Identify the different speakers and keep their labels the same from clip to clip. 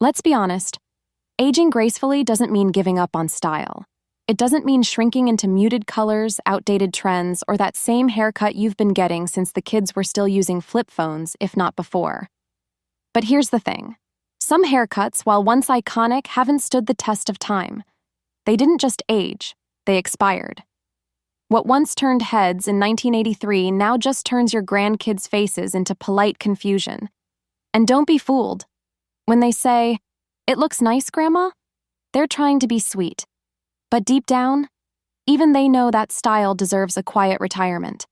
Speaker 1: Let's be honest, aging gracefully doesn't mean giving up on style. It doesn't mean shrinking into muted colors, outdated trends, or that same haircut you've been getting since the kids were still using flip phones, if not before. But here's the thing. Some haircuts, while once iconic, haven't stood the test of time. They didn't just age, they expired. What once turned heads in 1983 now just turns your grandkids' faces into polite confusion. And don't be fooled. When they say, "It looks nice, Grandma," they're trying to be sweet. But deep down, even they know that style deserves a quiet retirement.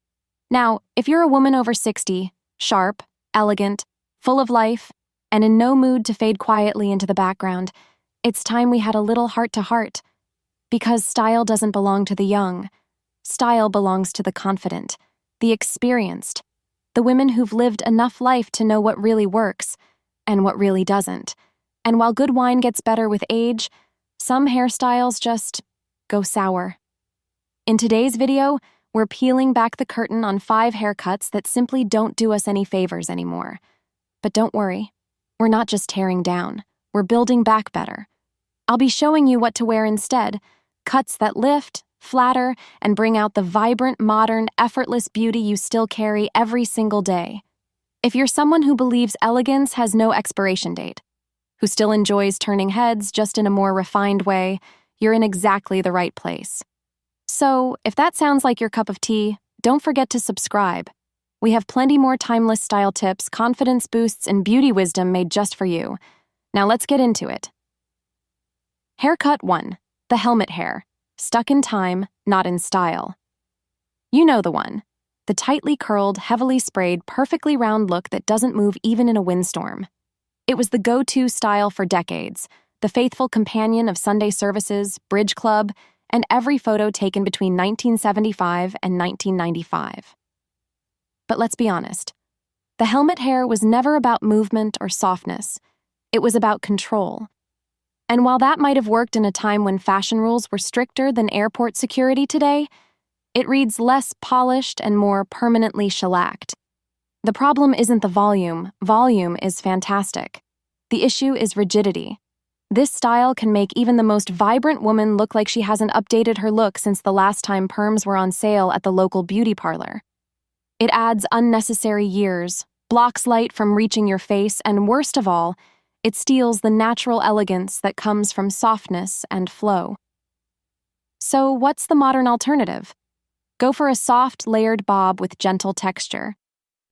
Speaker 1: Now, if you're a woman over 60, sharp, elegant, full of life, and in no mood to fade quietly into the background, it's time we had a little heart-to-heart. Because style doesn't belong to the young. Style belongs to the confident, the experienced, the women who've lived enough life to know what really works and what really doesn't. And while good wine gets better with age, some hairstyles just go sour. In today's video, we're peeling back the curtain on 5 haircuts that simply don't do us any favors anymore. But don't worry, we're not just tearing down, we're building back better. I'll be showing you what to wear instead, cuts that lift, flatter, and bring out the vibrant, modern, effortless beauty you still carry every single day. If you're someone who believes elegance has no expiration date, who still enjoys turning heads just in a more refined way, you're in exactly the right place. So, if that sounds like your cup of tea, don't forget to subscribe. We have plenty more timeless style tips, confidence boosts, and beauty wisdom made just for you. Now let's get into it. Haircut 1. The helmet hair. Stuck in time, not in style. You know the one. The tightly curled, heavily sprayed, perfectly round look that doesn't move even in a windstorm. It was the go-to style for decades, the faithful companion of Sunday services, bridge club, and every photo taken between 1975 and 1995. But let's be honest. The helmet hair was never about movement or softness. It was about control. And while that might have worked in a time when fashion rules were stricter than airport security today, it reads less polished and more permanently shellacked. The problem isn't the volume. Volume is fantastic. The issue is rigidity. This style can make even the most vibrant woman look like she hasn't updated her look since the last time perms were on sale at the local beauty parlor. It adds unnecessary years, blocks light from reaching your face, and worst of all, it steals the natural elegance that comes from softness and flow. So what's the modern alternative? Go for a soft, layered bob with gentle texture.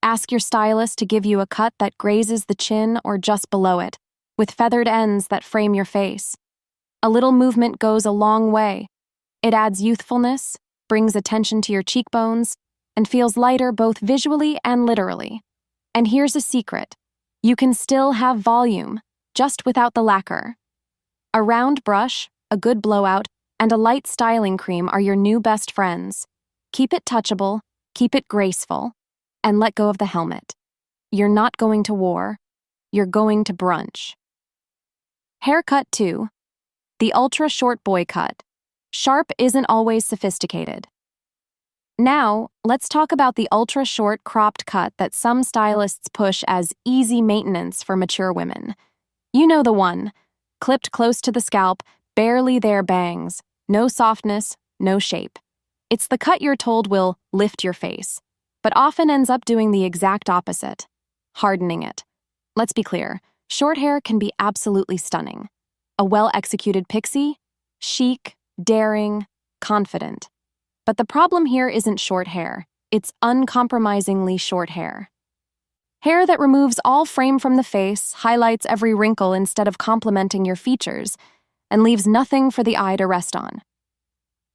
Speaker 1: Ask your stylist to give you a cut that grazes the chin or just below it, with feathered ends that frame your face. A little movement goes a long way. It adds youthfulness, brings attention to your cheekbones, and feels lighter both visually and literally. And here's a secret. You can still have volume, just without the lacquer. A round brush, a good blowout, and a light styling cream are your new best friends. Keep it touchable, keep it graceful, and let go of the helmet. You're not going to war, you're going to brunch. Haircut 2. The ultra-short boy cut. Sharp isn't always sophisticated. Now, let's talk about the ultra-short cropped cut that some stylists push as easy maintenance for mature women. You know the one. Clipped close to the scalp, barely there bangs, no softness, no shape. It's the cut you're told will lift your face, but often ends up doing the exact opposite, hardening it. Let's be clear, short hair can be absolutely stunning. A well-executed pixie, chic, daring, confident. But the problem here isn't short hair, it's uncompromisingly short hair. Hair that removes all frame from the face, highlights every wrinkle instead of complementing your features, and leaves nothing for the eye to rest on.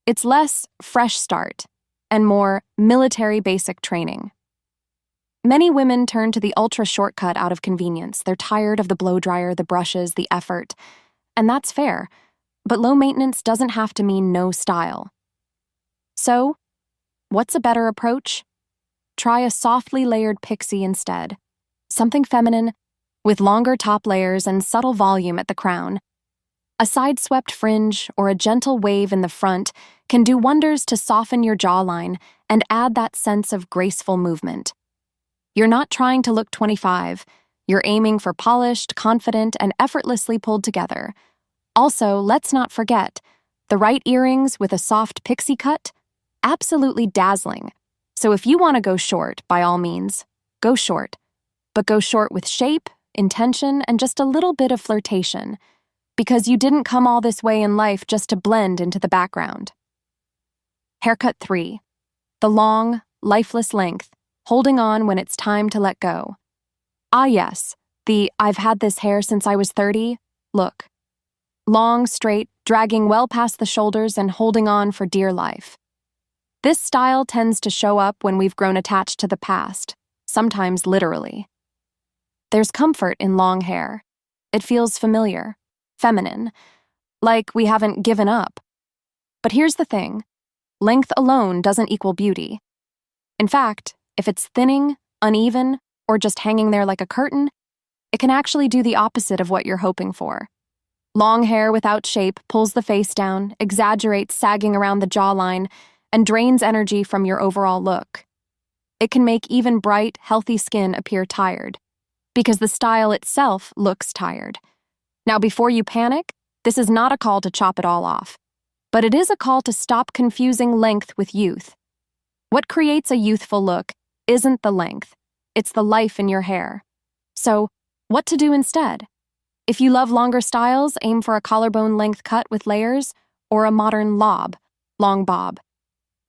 Speaker 1: It's less fresh start and more military basic training. Many women turn to the ultra shortcut out of convenience. They're tired of the blow dryer, the brushes, the effort. And that's fair, but low maintenance doesn't have to mean no style. So, what's a better approach? Try a softly layered pixie instead. Something feminine, with longer top layers and subtle volume at the crown. A side-swept fringe or a gentle wave in the front can do wonders to soften your jawline and add that sense of graceful movement. You're not trying to look 25, You're aiming for polished, confident, and effortlessly pulled together. Also, let's not forget, the right earrings with a soft pixie cut? Absolutely dazzling. So if you want to go short, by all means, go short. But go short with shape, intention, and just a little bit of flirtation. Because you didn't come all this way in life just to blend into the background. Haircut 3. The long, lifeless length, holding on when it's time to let go. Ah yes, the "I've had this hair since I was 30" look. Long, straight, dragging well past the shoulders and holding on for dear life. This style tends to show up when we've grown attached to the past, sometimes literally. There's comfort in long hair. It feels familiar, feminine, like we haven't given up. But here's the thing. Length alone doesn't equal beauty. In fact, if it's thinning, uneven, or just hanging there like a curtain, it can actually do the opposite of what you're hoping for. Long hair without shape pulls the face down, exaggerates sagging around the jawline, and drains energy from your overall look. It can make even bright, healthy skin appear tired, because the style itself looks tired. Now, before you panic, this is not a call to chop it all off, but it is a call to stop confusing length with youth. What creates a youthful look isn't the length, it's the life in your hair. So, what to do instead? If you love longer styles, aim for a collarbone length cut with layers, or a modern long bob.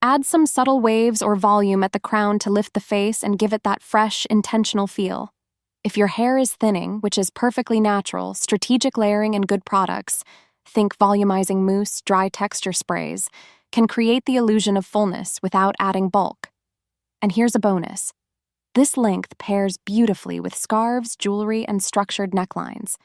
Speaker 1: Add some subtle waves or volume at the crown to lift the face and give it that fresh, intentional feel. If your hair is thinning, which is perfectly natural, strategic layering and good products, think volumizing mousse, dry texture sprays, can create the illusion of fullness without adding bulk. And here's a bonus. This length pairs beautifully with scarves, jewelry, and structured necklines.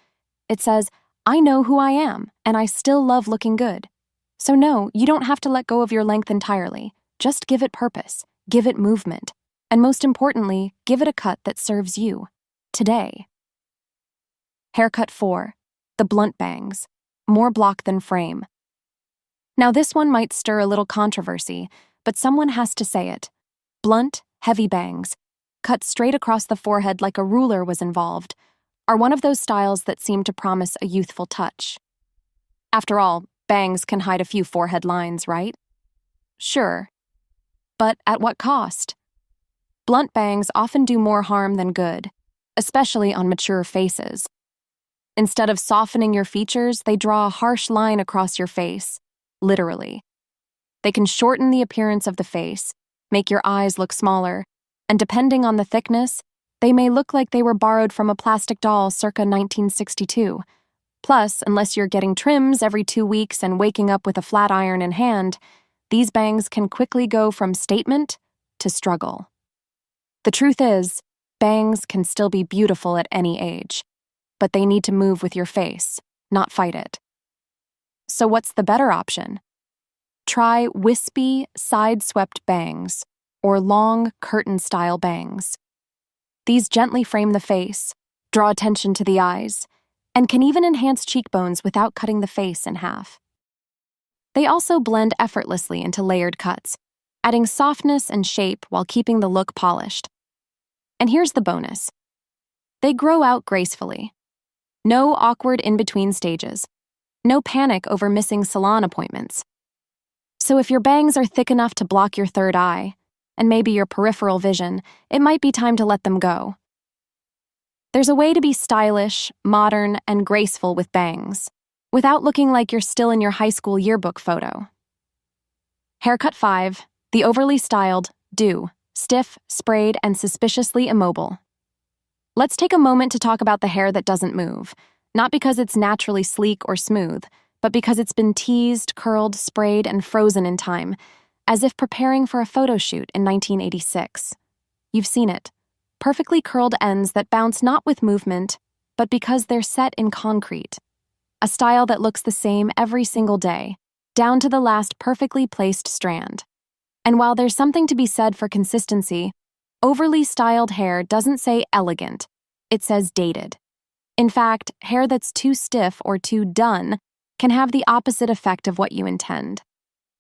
Speaker 1: It says, I know who I am, and I still love looking good. So no, you don't have to let go of your length entirely. Just give it purpose, give it movement, and most importantly, give it a cut that serves you, today. Haircut 4. The blunt bangs. More block than frame. Now this one might stir a little controversy, but someone has to say it. Blunt, heavy bangs, cut straight across the forehead like a ruler was involved, are one of those styles that seem to promise a youthful touch. After all, bangs can hide a few forehead lines, right? Sure. But at what cost? Blunt bangs often do more harm than good, especially on mature faces. Instead of softening your features, they draw a harsh line across your face, literally. They can shorten the appearance of the face, make your eyes look smaller, and depending on the thickness, they may look like they were borrowed from a plastic doll circa 1962. Plus, unless you're getting trims every 2 weeks and waking up with a flat iron in hand, these bangs can quickly go from statement to struggle. The truth is, bangs can still be beautiful at any age, but they need to move with your face, not fight it. So what's the better option? Try wispy, side-swept bangs, or long, curtain-style bangs. These gently frame the face, draw attention to the eyes, and can even enhance cheekbones without cutting the face in half. They also blend effortlessly into layered cuts, adding softness and shape while keeping the look polished. And here's the bonus. They grow out gracefully. No awkward in-between stages. No panic over missing salon appointments. So if your bangs are thick enough to block your third eye, and maybe your peripheral vision, it might be time to let them go. There's a way to be stylish, modern, and graceful with bangs, without looking like you're still in your high school yearbook photo. Haircut 5. The overly styled, stiff, sprayed, and suspiciously immobile. Let's take a moment to talk about the hair that doesn't move, not because it's naturally sleek or smooth, but because it's been teased, curled, sprayed, and frozen in time, as if preparing for a photo shoot in 1986. You've seen it. Perfectly curled ends that bounce not with movement, but because they're set in concrete. A style that looks the same every single day, down to the last perfectly placed strand. And while there's something to be said for consistency, overly styled hair doesn't say elegant, it says dated. In fact, hair that's too stiff or too done can have the opposite effect of what you intend.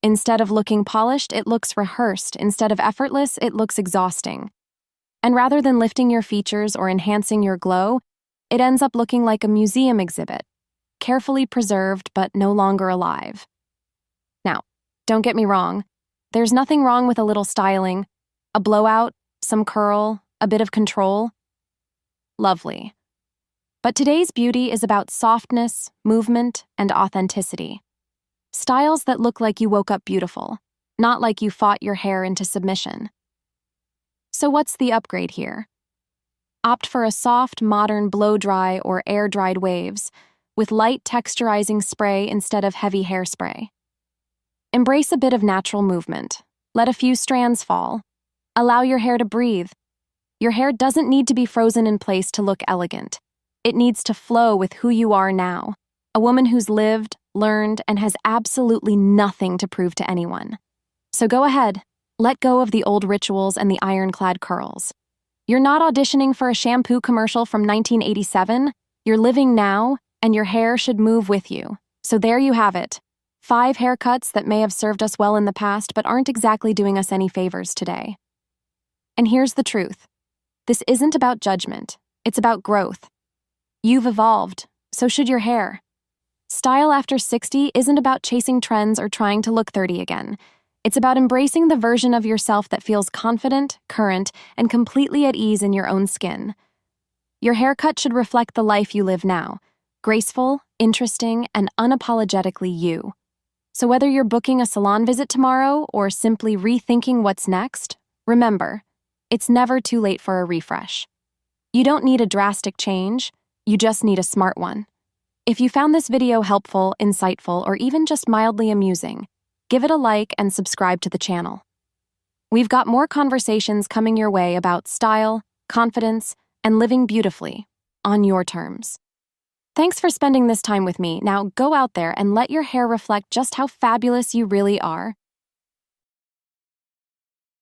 Speaker 1: Instead of looking polished, it looks rehearsed. Instead of effortless, it looks exhausting. And rather than lifting your features or enhancing your glow, it ends up looking like a museum exhibit, carefully preserved but no longer alive. Now, don't get me wrong, there's nothing wrong with a little styling, a blowout, some curl, a bit of control. Lovely. But today's beauty is about softness, movement, and authenticity. Styles that look like you woke up beautiful, not like you fought your hair into submission. So what's the upgrade here? Opt for a soft, modern blow-dry or air-dried waves with light texturizing spray instead of heavy hairspray. Embrace a bit of natural movement. Let a few strands fall. Allow your hair to breathe. Your hair doesn't need to be frozen in place to look elegant. It needs to flow with who you are now, a woman who's lived, learned, and has absolutely nothing to prove to anyone. So go ahead, let go of the old rituals and the ironclad curls. You're not auditioning for a shampoo commercial from 1987. You're living now, and your hair should move with you. So there you have it. 5 haircuts that may have served us well in the past but aren't exactly doing us any favors today. And here's the truth. This isn't about judgment. It's about growth. You've evolved, so should your hair. Style after 60 isn't about chasing trends or trying to look 30 again. It's about embracing the version of yourself that feels confident, current, and completely at ease in your own skin. Your haircut should reflect the life you live now, graceful, interesting, and unapologetically you. So whether you're booking a salon visit tomorrow or simply rethinking what's next, remember, it's never too late for a refresh. You don't need a drastic change, you just need a smart one. If you found this video helpful, insightful, or even just mildly amusing, give it a like and subscribe to the channel. We've got more conversations coming your way about style, confidence, and living beautifully on your terms. Thanks for spending this time with me. Now go out there and let your hair reflect just how fabulous you really are.